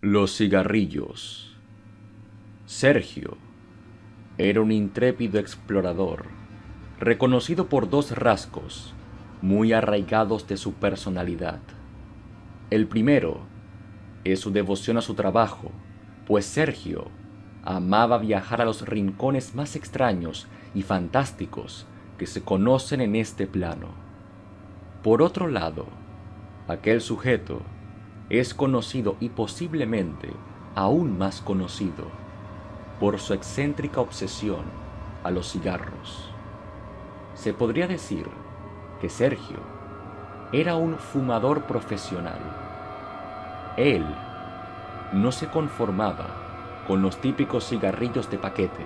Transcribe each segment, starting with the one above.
Los cigarrillos. Sergio era un intrépido explorador, reconocido por dos rasgos muy arraigados de su personalidad. El primero es su devoción a su trabajo, pues Sergio amaba viajar a los rincones más extraños y fantásticos que se conocen en este plano. Por otro lado, aquel sujeto es conocido y posiblemente aún más conocido por su excéntrica obsesión a los cigarros. Se podría decir que Sergio era un fumador profesional. Él no se conformaba con los típicos cigarrillos de paquete.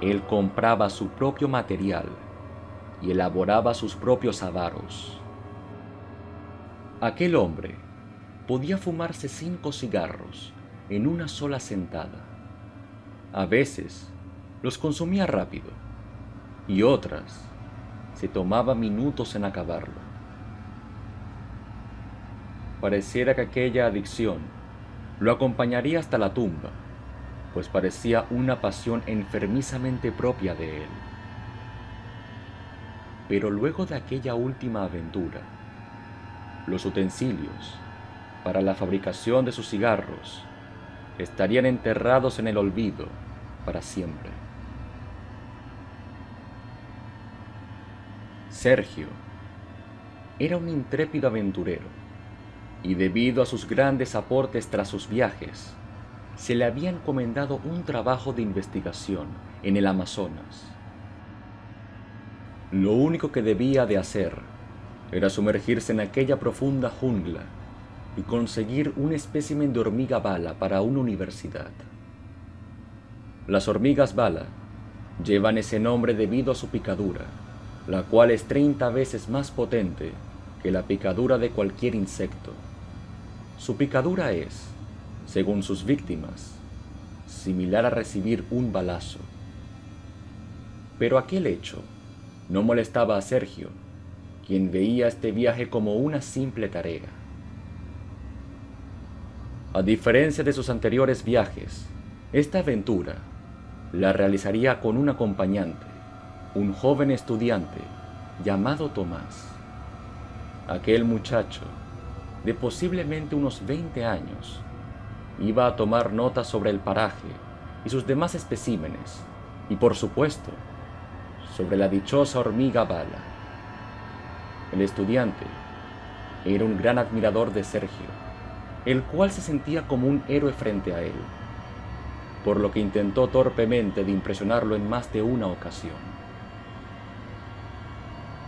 Él compraba su propio material y elaboraba sus propios habanos. Aquel hombre podía fumarse 5 cigarros en una sola sentada. A veces los consumía rápido y otras se tomaba minutos en acabarlo. Pareciera que aquella adicción lo acompañaría hasta la tumba, pues parecía una pasión enfermizamente propia de él. Pero luego de aquella última aventura, los utensilios para la fabricación de sus cigarros estarían enterrados en el olvido para siempre. Sergio era un intrépido aventurero y debido a sus grandes aportes tras sus viajes, se le había encomendado un trabajo de investigación en el Amazonas. Lo único que debía de hacer era sumergirse en aquella profunda jungla y conseguir un espécimen de hormiga bala para una universidad. Las hormigas bala llevan ese nombre debido a su picadura, la cual es 30 veces más potente que la picadura de cualquier insecto. Su picadura es, según sus víctimas, similar a recibir un balazo. Pero aquel hecho no molestaba a Sergio, quien veía este viaje como una simple tarea. A diferencia de sus anteriores viajes, esta aventura la realizaría con un acompañante, un joven estudiante llamado Tomás. Aquel muchacho, de posiblemente unos 20 años, iba a tomar notas sobre el paraje y sus demás especímenes, y por supuesto, sobre la dichosa hormiga bala. El estudiante era un gran admirador de Sergio, el cual se sentía como un héroe frente a él, por lo que intentó torpemente de impresionarlo en más de una ocasión.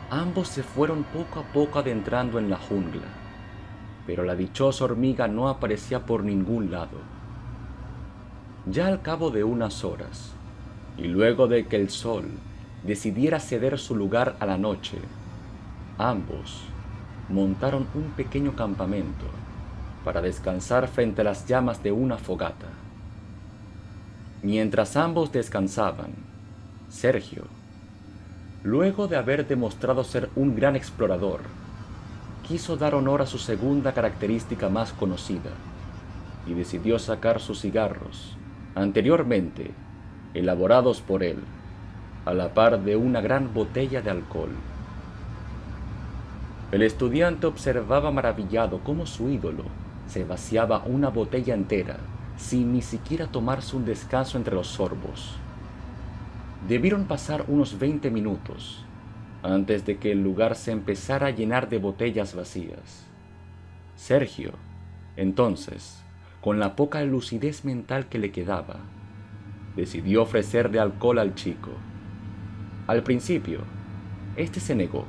Ambos se fueron poco a poco adentrando en la jungla, pero la dichosa hormiga no aparecía por ningún lado. Ya al cabo de unas horas, y luego de que el sol decidiera ceder su lugar a la noche, ambos montaron un pequeño campamento para descansar frente a las llamas de una fogata. Mientras ambos descansaban, Sergio, luego de haber demostrado ser un gran explorador, quiso dar honor a su segunda característica más conocida y decidió sacar sus cigarros, anteriormente elaborados por él, a la par de una gran botella de alcohol. El estudiante observaba maravillado cómo su ídolo se vaciaba una botella entera sin ni siquiera tomarse un descanso entre los sorbos. Debieron pasar unos 20 minutos antes de que el lugar se empezara a llenar de botellas vacías. Sergio, entonces, con la poca lucidez mental que le quedaba, decidió ofrecerle alcohol al chico. Al principio, este se negó,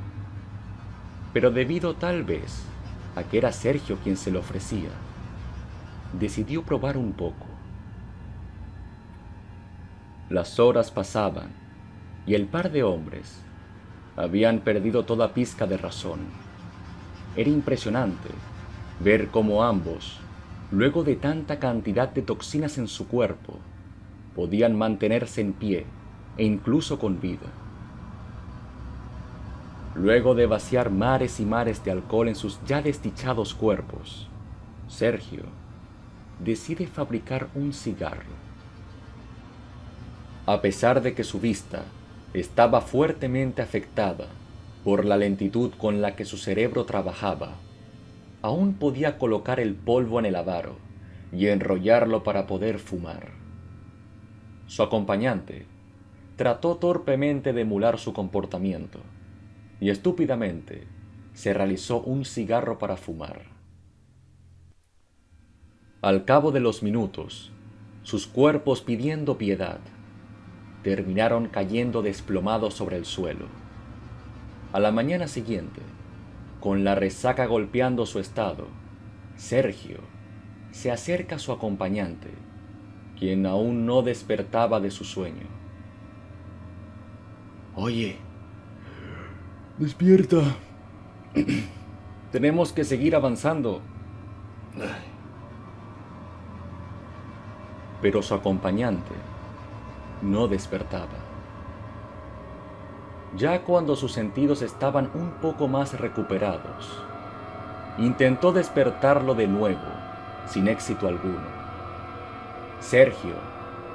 pero debido tal vez a que era Sergio quien se lo ofrecía, decidió probar un poco. Las horas pasaban y el par de hombres habían perdido toda pizca de razón. Era impresionante ver cómo ambos, luego de tanta cantidad de toxinas en su cuerpo, podían mantenerse en pie e incluso con vida. Luego de vaciar mares y mares de alcohol en sus ya desdichados cuerpos, Sergio decide fabricar un cigarro. A pesar de que su vista estaba fuertemente afectada por la lentitud con la que su cerebro trabajaba, aún podía colocar el polvo en el avaro y enrollarlo para poder fumar. Su acompañante trató torpemente de emular su comportamiento y estúpidamente se realizó un cigarro para fumar. Al cabo de los minutos, sus cuerpos pidiendo piedad, terminaron cayendo desplomados sobre el suelo. A la mañana siguiente, con la resaca golpeando su estado, Sergio se acerca a su acompañante, quien aún no despertaba de su sueño. «Oye, despierta. Tenemos que seguir avanzando». Pero su acompañante no despertaba. Ya cuando sus sentidos estaban un poco más recuperados, intentó despertarlo de nuevo, sin éxito alguno. Sergio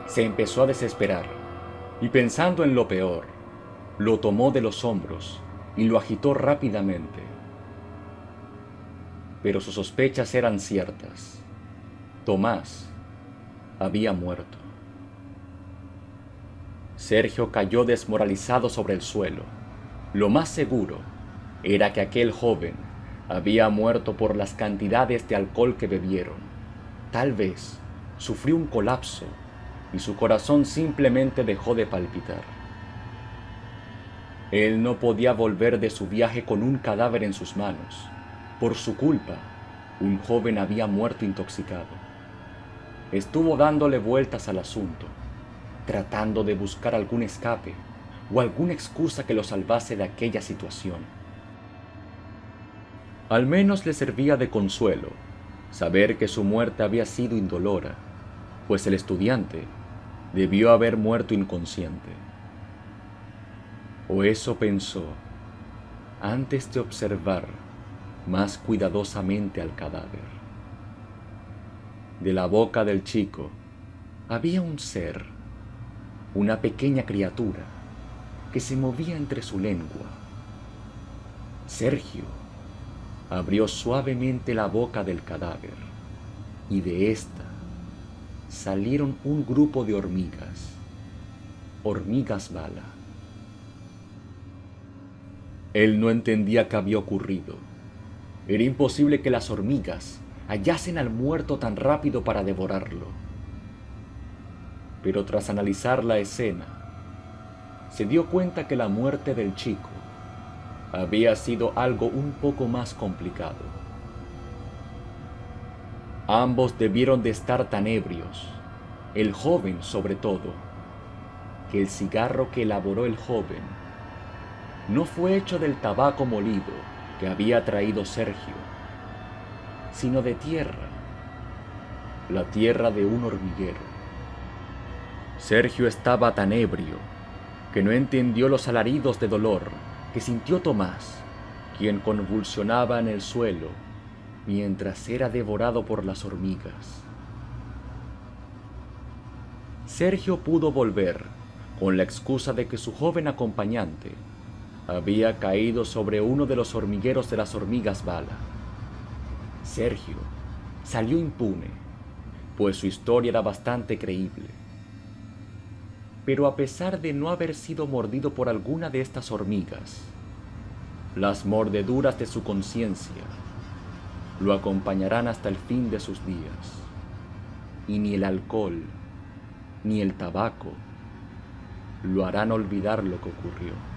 se empezó a desesperar y, pensando en lo peor, lo tomó de los hombros y lo agitó rápidamente. Pero sus sospechas eran ciertas. Tomás había muerto. Sergio cayó desmoralizado sobre el suelo. Lo más seguro era que aquel joven había muerto por las cantidades de alcohol que bebieron. Tal vez sufrió un colapso y su corazón simplemente dejó de palpitar. Él no podía volver de su viaje con un cadáver en sus manos. Por su culpa, un joven había muerto intoxicado. Estuvo dándole vueltas al asunto, tratando de buscar algún escape o alguna excusa que lo salvase de aquella situación. Al menos le servía de consuelo saber que su muerte había sido indolora, pues el estudiante debió haber muerto inconsciente. O eso pensó antes de observar más cuidadosamente al cadáver. De la boca del chico había un ser, una pequeña criatura que se movía entre su lengua. Sergio abrió suavemente la boca del cadáver y de ésta salieron un grupo de hormigas bala. Él no entendía qué había ocurrido. Era imposible que las hormigas hallasen al muerto tan rápido para devorarlo. Pero tras analizar la escena, se dio cuenta que la muerte del chico había sido algo un poco más complicado. Ambos debieron de estar tan ebrios, el joven sobre todo, que el cigarro que elaboró el joven no fue hecho del tabaco molido que había traído Sergio, sino de tierra, la tierra de un hormiguero. Sergio estaba tan ebrio que no entendió los alaridos de dolor que sintió Tomás, quien convulsionaba en el suelo mientras era devorado por las hormigas. Sergio pudo volver con la excusa de que su joven acompañante había caído sobre uno de los hormigueros de las hormigas bala. Sergio salió impune, pues su historia era bastante creíble. Pero a pesar de no haber sido mordido por alguna de estas hormigas, las mordeduras de su conciencia lo acompañarán hasta el fin de sus días, y ni el alcohol ni el tabaco lo harán olvidar lo que ocurrió.